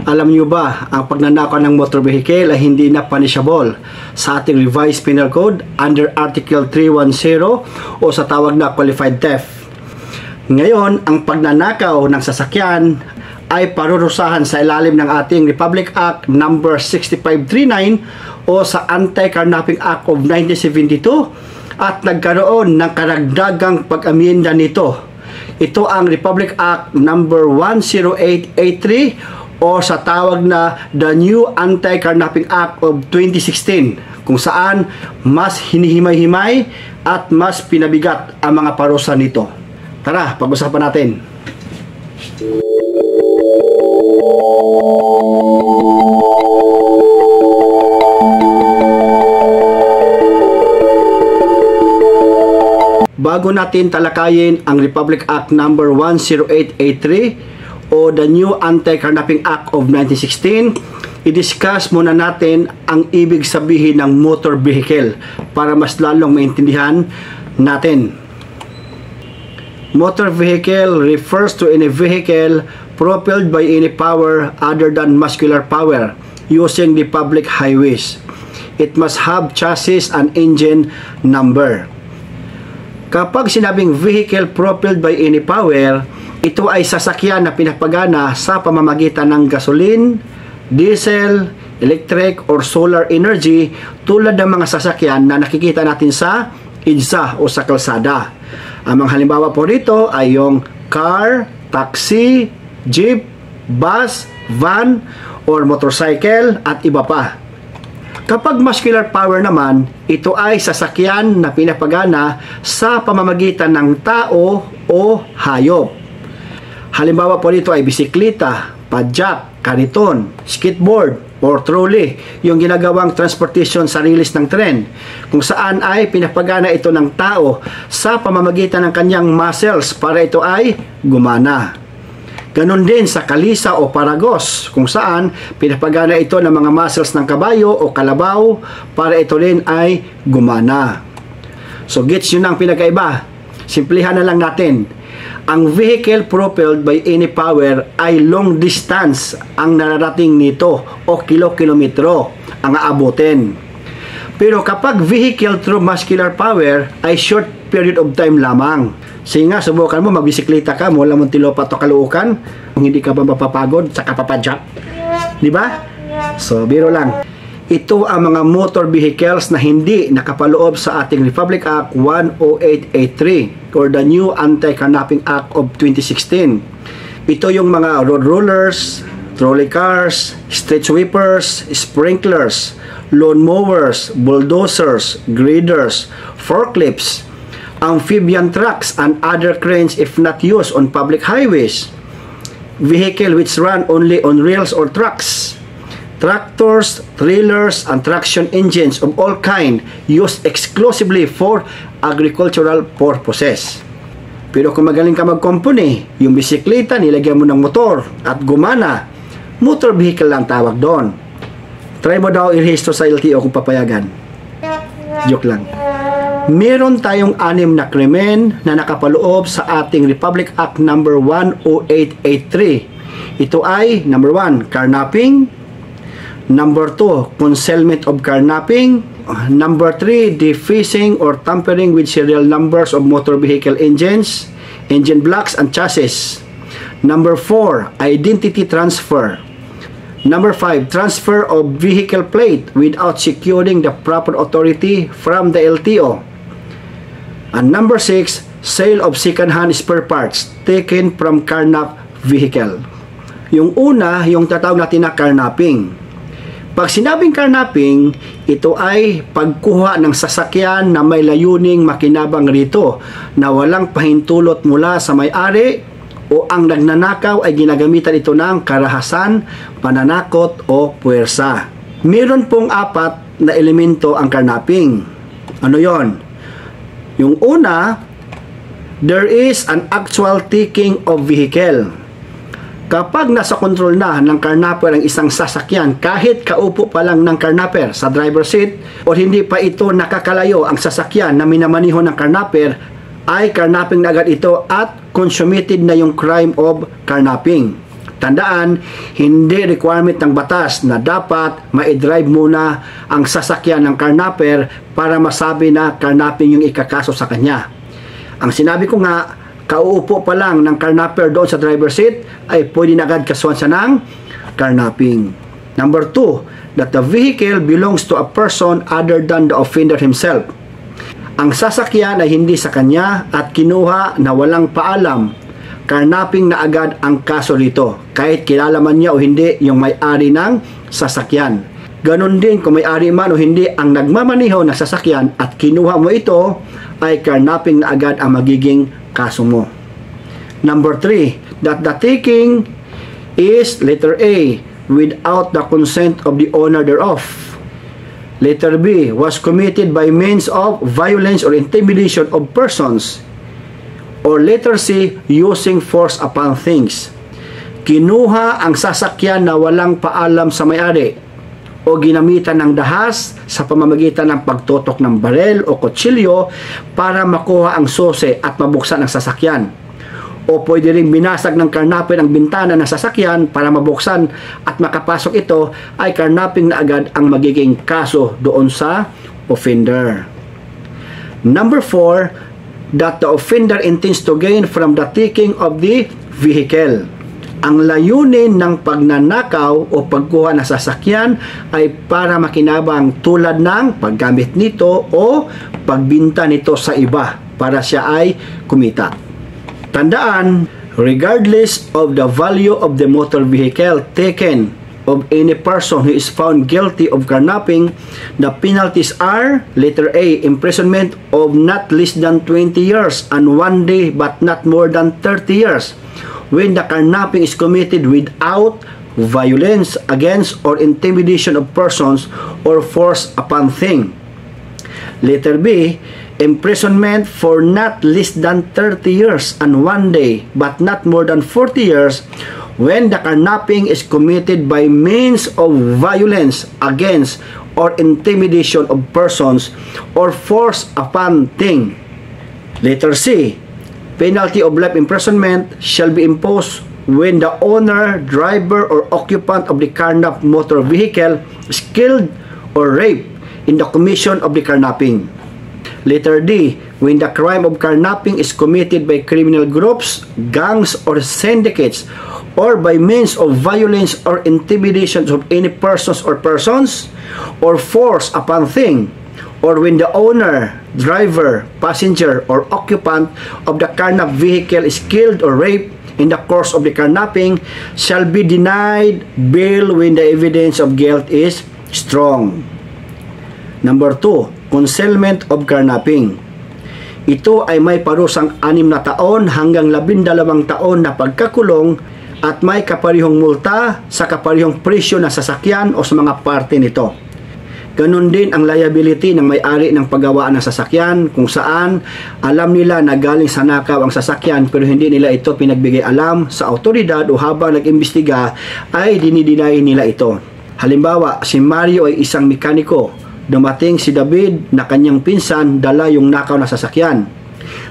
Alam niyo ba, ang pagnanakaw ng motor vehicle ay hindi na punishable sa ating revised penal code under Article 310 o sa tawag na qualified theft. Ngayon, ang pagnanakaw ng sasakyan ay parurusahan sa ilalim ng ating Republic Act number 6539 o sa Anti-Carnapping Act of 1972 at nagkaroon ng karagdagang pag-amyenda nito. Ito ang Republic Act number 10883 o sa tawag na the New Anti-Carnapping Act of 2016 kung saan mas hinihimay-himay at mas pinabigat ang mga parusa nito. Tara, pag-usapan natin. Bago natin talakayin ang Republic Act number 10883 o the New Anti-Carnapping Act of 1916, i-discuss muna natin ang ibig sabihin ng motor vehicle para mas lalong maintindihan natin. Motor vehicle refers to any vehicle propelled by any power other than muscular power using the public highways. It must have chassis and engine number. Kapag sinabing vehicle propelled by any power, ito ay sasakyan na pinapagana sa pamamagitan ng gasoline, diesel, electric, or solar energy tulad ng mga sasakyan na nakikita natin sa EDSA o sa kalsada. Ang mga halimbawa po rito ay yung car, taxi, jeep, bus, van, or motorcycle at iba pa. Kapag muscular power naman, ito ay sasakyan na pinapagana sa pamamagitan ng tao o hayop. Halimbawa po dito ay bisikleta, padjak, kariton, skateboard, or trolley, yung ginagawang transportation sa rilis ng tren, kung saan ay pinapagana ito ng tao sa pamamagitan ng kanyang muscles para ito ay gumana. Ganon din sa kalisa o paragos, kung saan pinapagana ito ng mga muscles ng kabayo o kalabaw para ito rin ay gumana. So gets yun ang pinagkaiba. Simplihan na lang natin. Ang vehicle propelled by any power ay long distance ang nararating nito o kilo-kilometro ang aabutin. Pero kapag vehicle through muscular power ay short period of time lamang. Sige nga, subukan mo, magbisikleta ka, wala mong tilopat o kaluukan, kung hindi ka ba mapapagod, saka papadyak. Diba? So, biro lang. Ito ang mga motor vehicles na hindi nakapaloob sa ating Republic Act 10883 or the New Anti-Carnapping Act of 2016. Ito yung mga road rollers, trolley cars, street sweepers, sprinklers, lawn mowers, bulldozers, graders, forklifts, amphibian trucks, and other cranes if not used on public highways, vehicle which run only on rails or trucks, tractors, trailers, and traction engines of all kind used exclusively for agricultural purposes. Pero kung magaling ka mag-company, yung bisikleta nilagyan mo ng motor at gumana, motor vehicle lang tawag doon. Try mo daw i-register sa LTO kung papayagan. Joke lang. Meron tayong 6 na krimen na nakapaloob sa ating Republic Act number 10883. Ito ay number 1, carnapping. Number 2, concealment of carnapping. Number 3, defacing or tampering with serial numbers of motor vehicle engines, engine blocks, and chassis. Number 4, identity transfer. Number 5, transfer of vehicle plate without securing the proper authority from the LTO. And number 6, sale of second-hand spare parts taken from carnap vehicle. Yung una, yung tatawag natin na carnapping. Pag sinabing carnapping, ito ay pagkuha ng sasakyan na may layuning makinabang rito na walang pahintulot mula sa may-ari o ang nagnanakaw ay ginagamitan ito ng karahasan, pananakot o puwersa. Meron pong 4 na elemento ang carnapping. Ano yon? Yung una, there is an actual taking of vehicle. Kapag nasa control na ng carnapper ang isang sasakyan, kahit kaupo pa lang ng carnapper sa driver seat o hindi pa ito nakakalayo ang sasakyan na minamaniho ng carnapper, ay carnapping na agad ito at consummated na yung crime of carnapping. Tandaan, hindi requirement ng batas na dapat ma-drive muna ang sasakyan ng carnapper para masabi na carnapping yung ikakaso sa kanya. Ang sinabi ko nga, kauupo pa lang ng carnapper doon sa driver's seat ay pwede na agad kasuhan siya ng carnapping. Number 2, that the vehicle belongs to a person other than the offender himself. Ang sasakyan ay hindi sa kanya at kinuha na walang paalam. Carnapping na agad ang kaso dito, kahit kilala man niya o hindi yung may-ari ng sasakyan. Ganon din kung may-ari man o hindi ang nagmamaniho ng sasakyan at kinuha mo ito, ay carnapping na agad ang magiging kaso mo. Number 3, that the taking is letter A, without the consent of the owner thereof. Letter B, was committed by means of violence or intimidation of persons. Or letter C, using force upon things. Kinuha ang sasakyan na walang paalam sa may-ari o ginamitan ng dahas sa pamamagitan ng pagtutok ng barel o kutsilyo para makuha ang susi at mabuksan ang sasakyan. O pwede rin binasag ng carnapper ang bintana ng sasakyan para mabuksan at makapasok ito, ay carnapping na agad ang magiging kaso doon sa offender. Number 4, that the offender intends to gain from the taking of the vehicle. Ang layunin ng pagnanakaw o pagkuha ng sasakyan ay para makinabang tulad ng paggamit nito o pagbinta nito sa iba para siya ay kumita. Tandaan, regardless of the value of the motor vehicle taken of any person who is found guilty of carnapping, the penalties are letter A, imprisonment of not less than 20 years and 1 day but not more than 30 years when the carnapping is committed without violence against or intimidation of persons or force upon thing. Letter B, imprisonment for not less than 30 years and 1 day but not more than 40 years when the carnapping is committed by means of violence against or intimidation of persons or force upon thing. Letter C, penalty of life imprisonment shall be imposed when the owner, driver, or occupant of the carnapped motor vehicle is killed or raped in the commission of the carnapping. Letter D, when the crime of carnapping is committed by criminal groups, gangs, or syndicates, or by means of violence or intimidation of any persons, or force upon thing, or when the owner, driver, passenger, or occupant of the carnapped vehicle is killed or raped in the course of the carnapping, shall be denied bail when the evidence of guilt is strong. Number 2, concealment of carnapping. Ito ay may parusang 6 na taon hanggang 12 taon na pagkakulong at may kaparihong multa sa kaparihong presyo ng sasakyan o sa mga parte nito. Ganon din ang liability ng may-ari ng paggawaan ng sasakyan kung saan alam nila na galing sa nakaw ang sasakyan pero hindi nila ito pinagbigay alam sa autoridad o habang nag-imbestiga ay dinidinay nila ito. Halimbawa, si Mario ay isang mekaniko. Dumating si David na kanyang pinsan dala yung nakaw na sasakyan.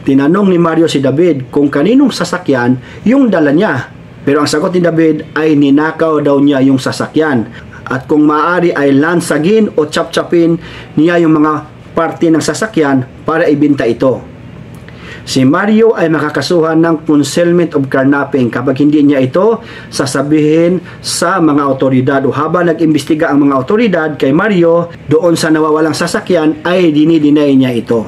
Tinanong ni Mario si David kung kaninong sasakyan yung dala niya. Pero ang sagot ni David ay ninakaw daw niya yung sasakyan. At kung maaari ay lansagin o chap-chapin niya yung mga parte ng sasakyan para ibenta ito. Si Mario ay makakasuhan ng concealment of carnapping kapag hindi niya ito sasabihin sa mga otoridad o habang nag-imbestiga ang mga otoridad kay Mario doon sa nawawalang sasakyan ay dinidinay niya ito.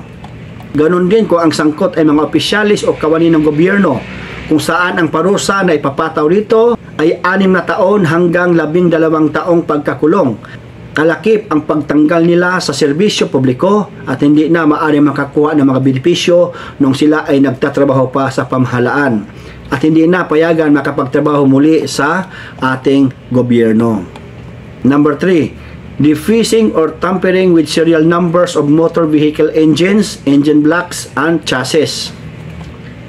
Ganon din kung ang sangkot ay mga opisyalis o kawani ng gobyerno kung saan ang parusa na ipapataw dito ay 6 na taon hanggang 12 taong pagkakulong. Kalakip ang pagtanggal nila sa serbisyo publiko at hindi na maaari makakuha ng mga benepisyo nung sila ay nagtatrabaho pa sa pamahalaan at hindi na payagan makapagtrabaho muli sa ating gobyerno. Number 3, defacing or tampering with serial numbers of motor vehicle engines, engine blocks, and chassis.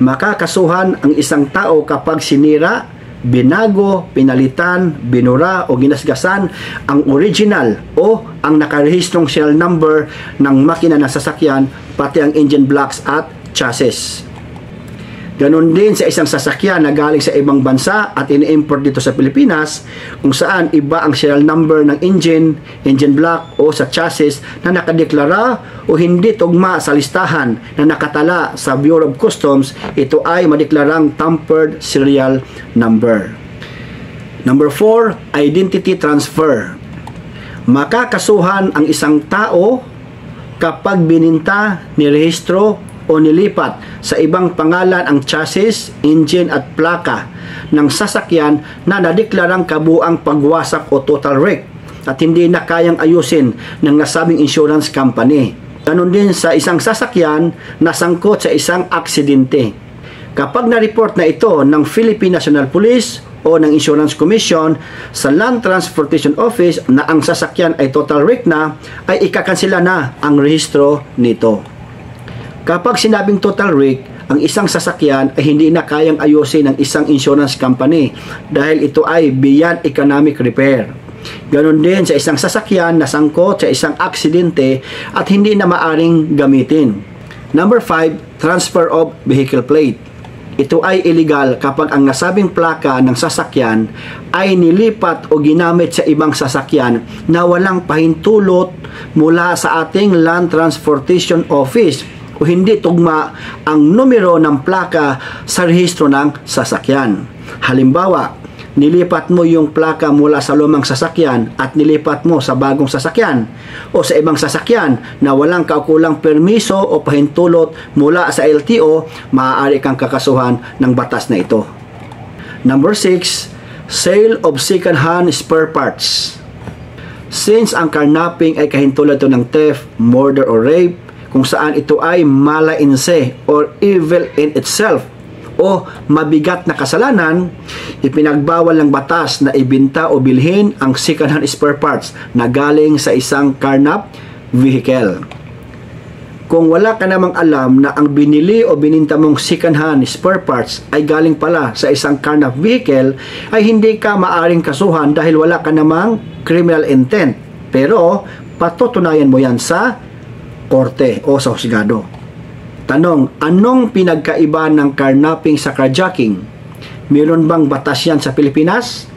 Makakasuhan ang isang tao kapag sinira, binago, pinalitan, binura o ginasgasan ang original o ang nakarehistrong serial number ng makina ng sasakyan pati ang engine blocks at chassis. Ganon din sa isang sasakyan na galing sa ibang bansa at ini-import dito sa Pilipinas, kung saan iba ang serial number ng engine block o sa chassis na nakadeklara o hindi tugma sa listahan na nakatala sa Bureau of Customs, ito ay madeklarang tampered serial number. Number 4, identity transfer. Makakasuhan ang isang tao kapag bininta, nirehistro o nilipat sa ibang pangalan ang chassis, engine at plaka ng sasakyan na nadeklarang kabuang pagwasak o total wreck at hindi na kayang ayusin ng nasabing insurance company. Ganon din sa isang sasakyan na sangkot sa isang aksidente. Kapag na-report na ito ng Philippine National Police o ng Insurance Commission sa Land Transportation Office na ang sasakyan ay total wreck na, ay ikakansela na ang rehistro nito. Kapag sinabing total wreck, ang isang sasakyan ay hindi na kayang ayusin ng isang insurance company dahil ito ay beyond economic repair. Ganon din sa isang sasakyan na sangkot sa isang aksidente at hindi na maaring gamitin. Number 5, transfer of vehicle plate. Ito ay illegal kapag ang nasabing plaka ng sasakyan ay nilipat o ginamit sa ibang sasakyan na walang pahintulot mula sa ating Land Transportation Office o hindi tugma ang numero ng plaka sa rehistro ng sasakyan. Halimbawa, nilipat mo yung plaka mula sa lumang sasakyan at nilipat mo sa bagong sasakyan o sa ibang sasakyan na walang kaukulang permiso o pahintulot mula sa LTO, maaari kang kakasuhan ng batas na ito. Number 6, sale of second-hand spare parts. Since ang carnapping ay kahintulad ito ng theft, murder or rape, kung saan ito ay malainse or evil in itself o mabigat na kasalanan, ipinagbawal ng batas na ibinta o bilhin ang second-hand spare parts na galing sa isang carnap vehicle. Kung wala ka namang alam na ang binili o bininta mong second-hand spare parts ay galing pala sa isang carnap vehicle, ay hindi ka maaring kasuhan dahil wala ka namang criminal intent. Pero patutunayan mo yan sa korte o sa husgado. Tanong, anong pinagkaiba ng carnapping sa carjacking? Meron bang batas yan sa Pilipinas?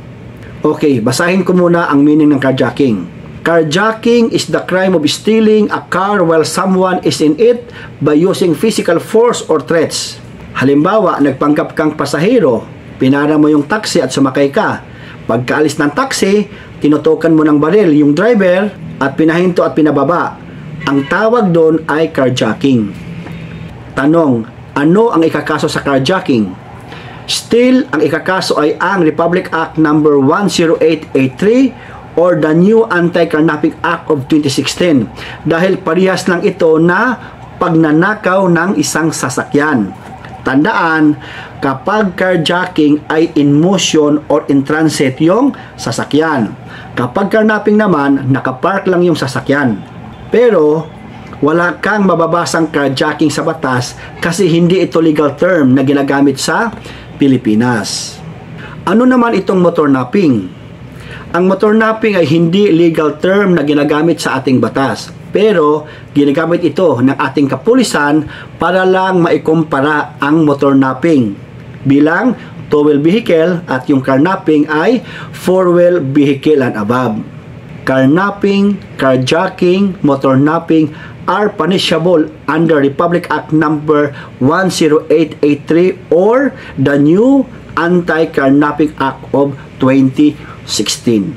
Okay, basahin ko muna ang meaning ng carjacking. Carjacking is the crime of stealing a car while someone is in it by using physical force or threats. Halimbawa, nagpanggap kang pasahero, pinara mo yung taxi at sumakay ka. Pagkaalis ng taxi, tinutukan mo ng baril yung driver at pinahinto at pinababa. Ang tawag doon ay carjacking. Tanong, ano ang ikakaso sa carjacking? Still, ang ikakaso ay ang Republic Act No. 10883 or the new Anti-Carnapping Act of 2016 dahil parehas lang ito na pagnanakaw ng isang sasakyan. Tandaan, kapag carjacking ay in motion or in transit yung sasakyan. Kapag carnapping naman, nakapark lang yung sasakyan. Pero wala kang mababasang carjacking sa batas kasi hindi ito legal term na ginagamit sa Pilipinas. Ano naman itong motor napping? Ang motor napping ay hindi legal term na ginagamit sa ating batas, pero ginagamit ito ng ating kapulisan para lang maikumpara ang motor napping bilang two-wheel vehicle at yung carnapping ay four-wheel vehicle and above. Carnapping, carjacking, motor napping are punishable under Republic Act No. 10883 or the new Anti-Carnapping Act of 2016.